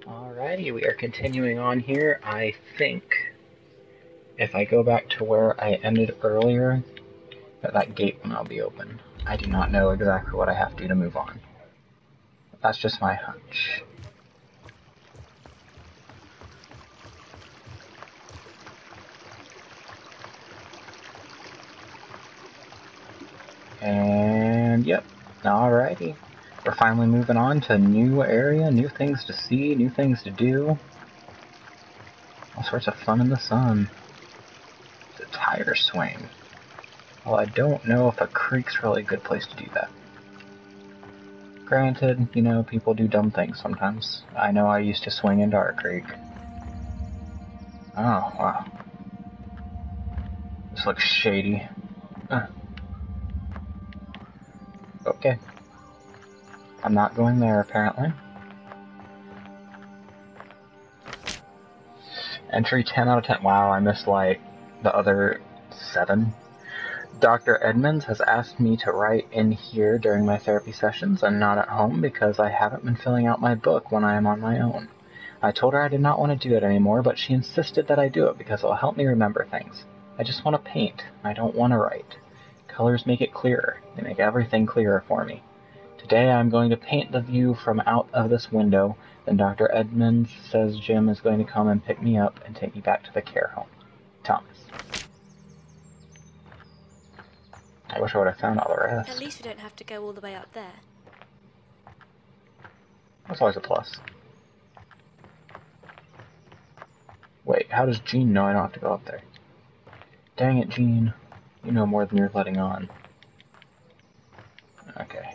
Alrighty, we are continuing on here. I think if I go back to where I ended earlier, that gate will now be open. I do not know exactly what I have to do to move on. That's just my hunch. And yep, alrighty. We're finally moving on to a new area, new things to see, new things to do. All sorts of fun in the sun. It's a tire swing. Well, I don't know if a creek's really a good place to do that. Granted, you know, people do dumb things sometimes. I know I used to swing into our creek. Oh, wow. This looks shady. Okay. I'm not going there, apparently. Entry 10 out of 10. Wow, I missed, like, the other 7. Dr. Edmonds has asked me to write in here during my therapy sessions and not at home because I haven't been filling out my book when I am on my own. I told her I did not want to do it anymore, but she insisted that I do it because it will help me remember things. I just want to paint. I don't want to write. Colors make it clearer. They make everything clearer for me. Today I'm going to paint the view from out of this window, then Dr. Edmonds says Jim is going to come and pick me up and take me back to the care home. Thomas. I wish I would have found all the rest. At least we don't have to go all the way up there. That's always a plus. Wait, how does Jean know I don't have to go up there? Dang it, Jean. You know more than you're letting on. Okay.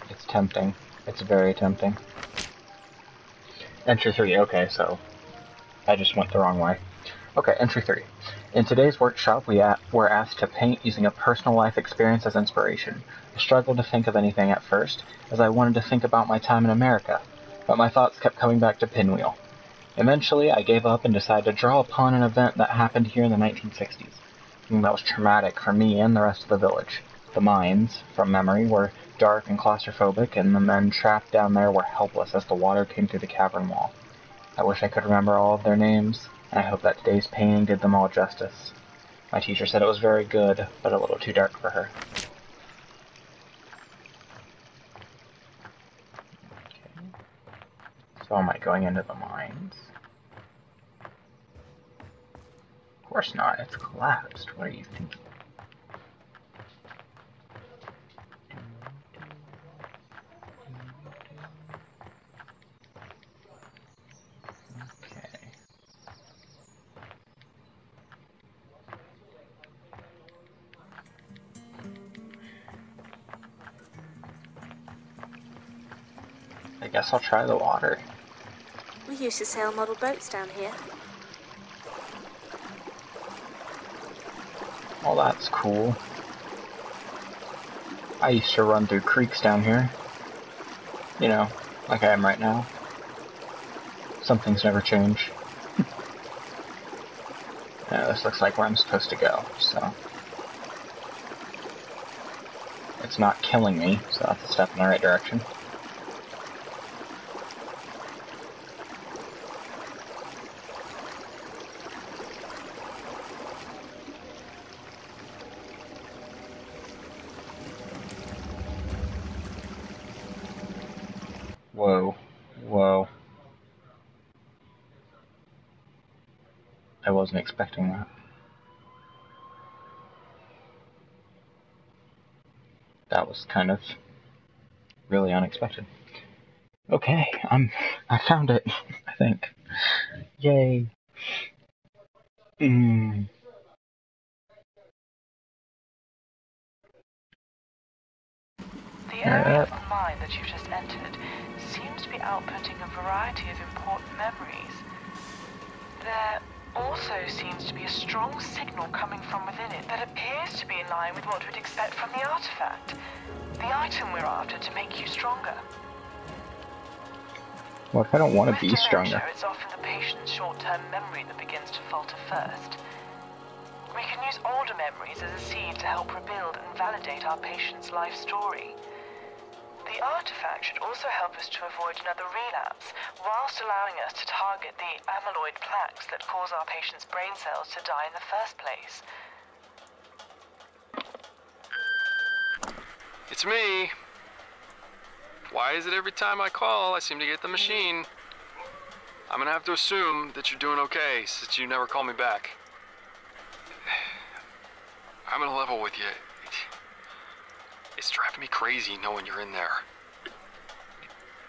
It's tempting. It's very tempting. Entry 3, okay, so I just went the wrong way. Okay, entry 3. In today's workshop, we were asked to paint using a personal life experience as inspiration. I struggled to think of anything at first, as I wanted to think about my time in America, but my thoughts kept coming back to Pinwheel. Eventually, I gave up and decided to draw upon an event that happened here in the 1960s, something that was traumatic for me and the rest of the village. The mines, from memory, were dark and claustrophobic, and the men trapped down there were helpless as the water came through the cavern wall. I wish I could remember all of their names, and I hope that today's painting did them all justice. My teacher said it was very good, but a little too dark for her. Okay. So am I going into the mines? Of course not, it's collapsed. What are you thinking? I guess I'll try the water. We used to sail model boats down here. Well, that's cool. I used to run through creeks down here. You know, like I am right now. Some things never change. Yeah, this looks like where I'm supposed to go, so... It's not killing me, so that's a step in the right direction. Whoa. Whoa. I wasn't expecting that. That was kind of really unexpected. Okay, I found it, I think. Yay. The area of the mine that you've just entered seems to be outputting a variety of important memories. There also seems to be a strong signal coming from within it that appears to be in line with what we'd expect from the artifact. The item we're after to make you stronger. What if I don't want to With be stronger? dementia, it's often the patient's short-term memory that begins to falter first. We can use older memories as a seed to help rebuild and validate our patient's life story. The artifact should also help us to avoid another relapse, whilst allowing us to target the amyloid plaques that cause our patient's brain cells to die in the first place. It's me. Why is it every time I call, I seem to get the machine? I'm gonna have to assume that you're doing okay, since you never call me back. I'm gonna level with you. It's driving me crazy knowing you're in there.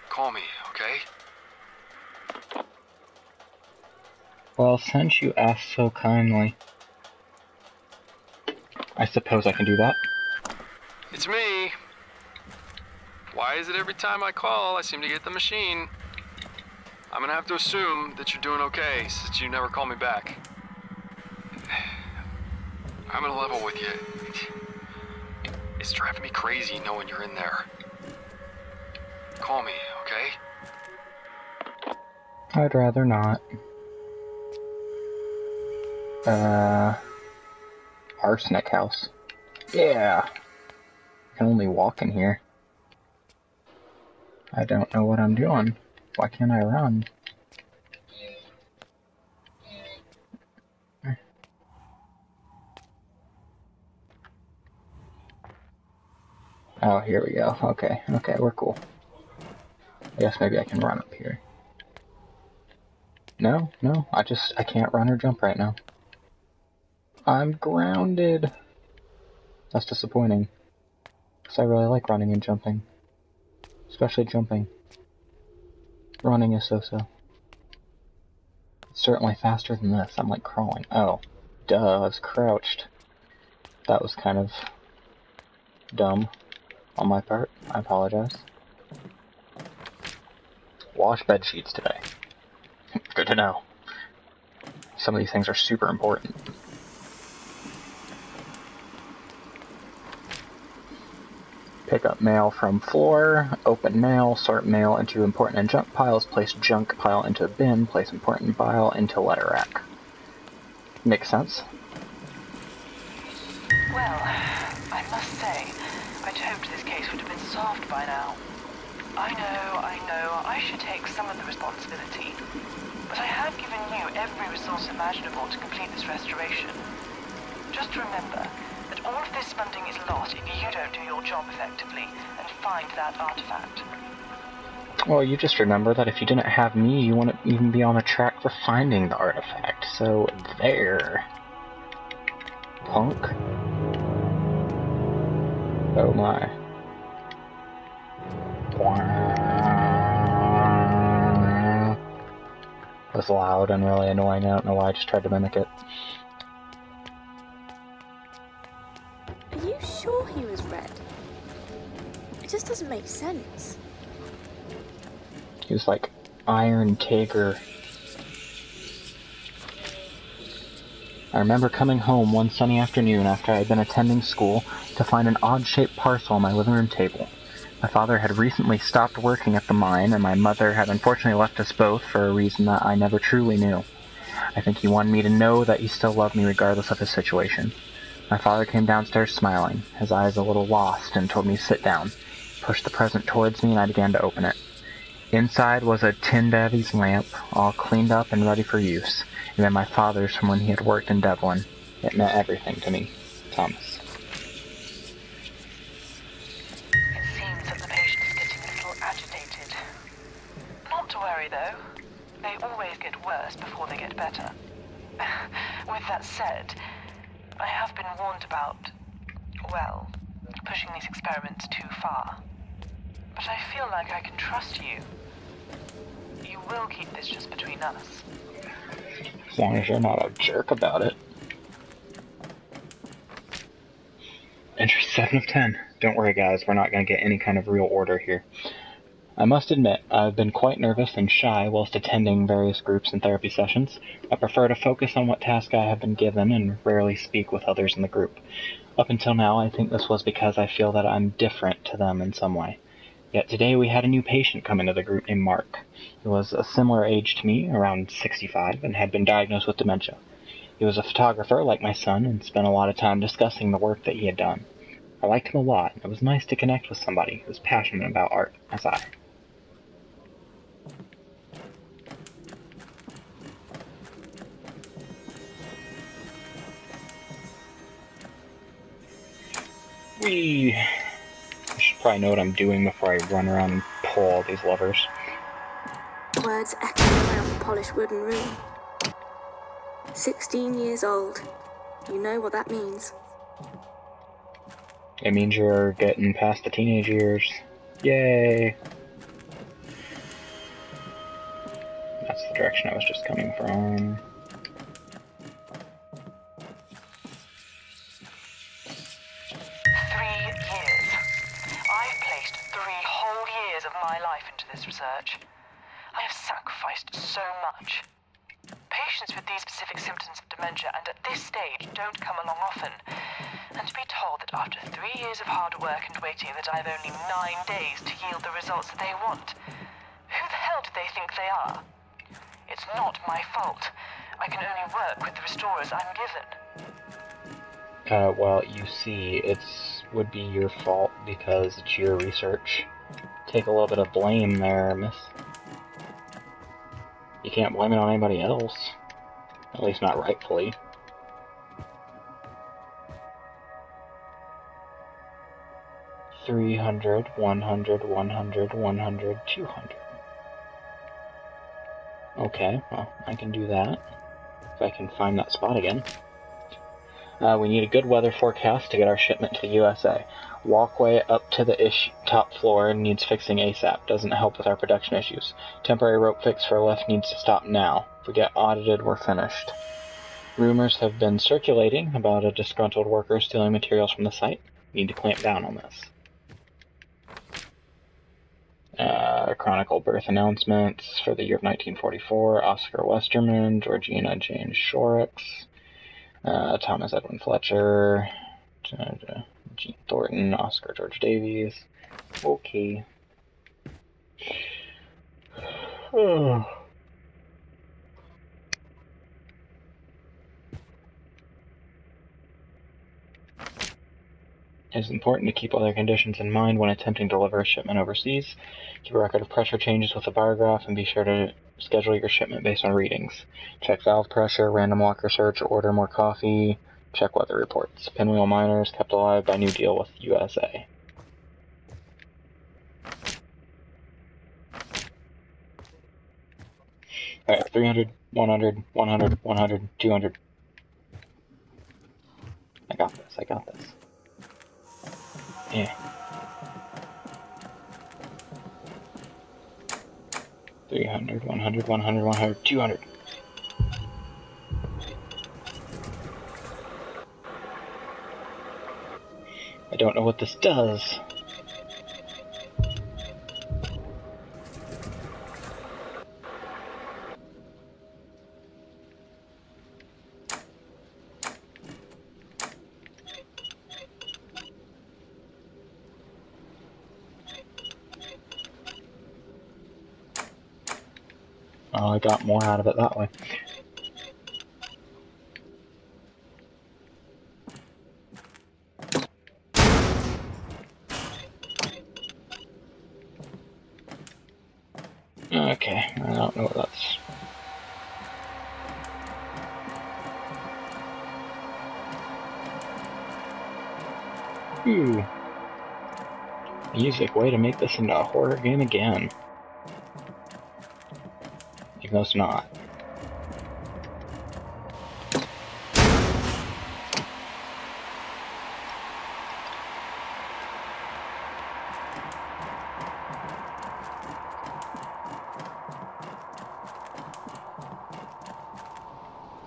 Call me, okay? Well, since you asked so kindly, I suppose I can do that. It's me. Why is it every time I call, I seem to get the machine? I'm gonna have to assume that you're doing okay, since you never call me back. I'm gonna level with you. It's driving me crazy knowing you're in there. Call me, okay? I'd rather not. Arsenic house. Yeah. I can only walk in here. I don't know what I'm doing. Why can't I run? Oh, here we go. Okay, we're cool. I guess maybe I can run up here. No, I can't run or jump right now. I'm grounded. That's disappointing. Because I really like running and jumping. Especially jumping. Running is so-so. It's certainly faster than this. I'm like crawling. Oh, duh, I was crouched. That was kind of dumb on my part. I apologize. Wash bed sheets today. Good to know. Some of these things are super important. Pick up mail from floor, open mail, sort mail into important and junk piles, place junk pile into a bin, place important pile into letter rack. Makes sense. Well, I must say, I'd hoped this case would have been solved by now. I know, I should take some of the responsibility. But I have given you every resource imaginable to complete this restoration. Just remember that all of this funding is lost if you don't do your job effectively and find that artifact. Well, you just remember that if you didn't have me, you wouldn't even be on the track for finding the artifact. So, there. Punk. Oh my. It was loud and really annoying. I don't know why I just tried to mimic it. Are you sure he was red? It just doesn't make sense. He was like Iron Tiger. I remember coming home one sunny afternoon after I had been attending school to find an odd-shaped parcel on my living room table. My father had recently stopped working at the mine, and my mother had unfortunately left us both for a reason that I never truly knew. I think he wanted me to know that he still loved me regardless of his situation. My father came downstairs smiling, his eyes a little lost, and told me to sit down, pushed the present towards me, and I began to open it. Inside was a tin Davies lamp, all cleaned up and ready for use, and then my father's from when he had worked in Devlin. It meant everything to me. Thomas. It seems that the patient is getting a little agitated. Not to worry though. They always get worse before they get better. With that said, I have been warned about, well, pushing these experiments too far. But I feel like I can trust you. You will keep this just between us. As long as you're not a jerk about it. Entry 7 of 10. Don't worry guys, we're not going to get any kind of real order here. I must admit, I've been quite nervous and shy whilst attending various groups and therapy sessions. I prefer to focus on what task I have been given and rarely speak with others in the group. Up until now, I think this was because I feel that I'm different to them in some way. Yet today we had a new patient come into the group named Mark. He was a similar age to me, around 65, and had been diagnosed with dementia. He was a photographer like my son and spent a lot of time discussing the work that he had done. I liked him a lot, and it was nice to connect with somebody who was passionate about art, as I. I should probably know what I'm doing before I run around and pull all these levers. Words echoing around the polished wooden room. 16 years old. You know what that means. It means you're getting past the teenage years. Yay! That's the direction I was just coming from. Research. I have sacrificed so much. Patients with these specific symptoms of dementia and at this stage don't come along often. And to be told that after 3 years of hard work and waiting that I have only 9 days to yield the results that they want. Who the hell do they think they are? It's not my fault. I can only work with the restorers I'm given. Well, you see, would be your fault because it's your research. Take a little bit of blame there, miss. You can't blame it on anybody else. At least not rightfully. $300, $100, $100, $100, $200. Okay, well, I can do that. If I can find that spot again. We need a good weather forecast to get our shipment to the USA. Walkway up to the top floor needs fixing ASAP. Doesn't help with our production issues. Temporary rope fix for lift needs to stop now. If we get audited, we're finished. Rumors have been circulating about a disgruntled worker stealing materials from the site. We need to clamp down on this. Chronicle birth announcements for the year of 1944. Oscar Westerman, Georgina Jane Shorrocks. Thomas Edwin Fletcher, Gene Thornton, Oscar George Davies. Okay. It is important to keep other conditions in mind when attempting to deliver a shipment overseas. Keep a record of pressure changes with the barograph and be sure to schedule your shipment based on readings. Check valve pressure, random walker search, order more coffee, check weather reports. Pinwheel miners kept alive by new deal with USA. Alright, 300, 100, 100, 100, 200. I got this. Yeah. 300, 100, 100, 100, 200. I don't know what this does. Oh, I got more out of it that way. Okay, I don't know what that's... Ooh. Music, way to make this into a horror game again. Even though it's not.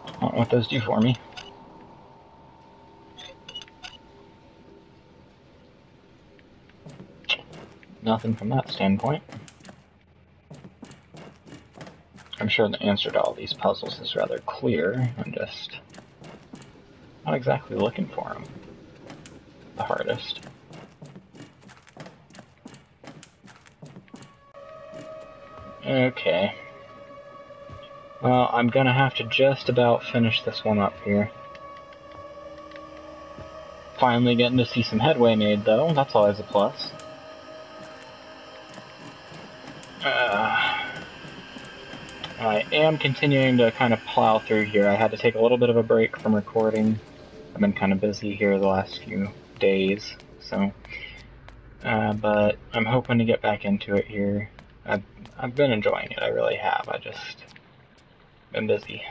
I don't know what those do for me. Nothing from that standpoint. I'm sure the answer to all these puzzles is rather clear. I'm just not exactly looking for them the hardest. Okay. Well, I'm gonna have to just about finish this one up here. Finally getting to see some headway made, though. That's always a plus. I am continuing to kind of plow through here. I had to take a little bit of a break from recording. I've been kind of busy here the last few days, so... but I'm hoping to get back into it here. I've been enjoying it, I really have. I just been busy.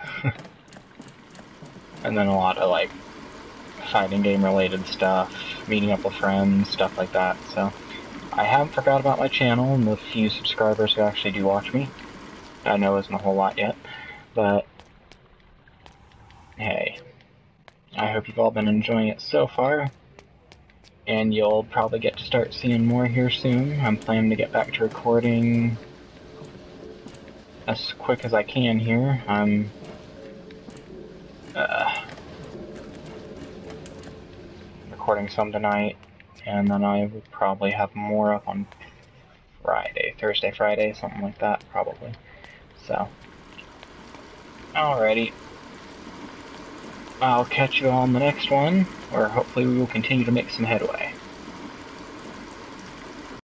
And then a lot of, like, fighting game related stuff, meeting up with friends, stuff like that, so... I haven't forgot about my channel and the few subscribers who actually do watch me. I know isn't a whole lot yet, but... hey. I hope you've all been enjoying it so far. And you'll probably get to start seeing more here soon. I'm planning to get back to recording as quick as I can here. I'm recording some tonight, and then I will probably have more up on Thursday, Friday, something like that, probably. So, alrighty. I'll catch you all on the next one, where hopefully we will continue to make some headway.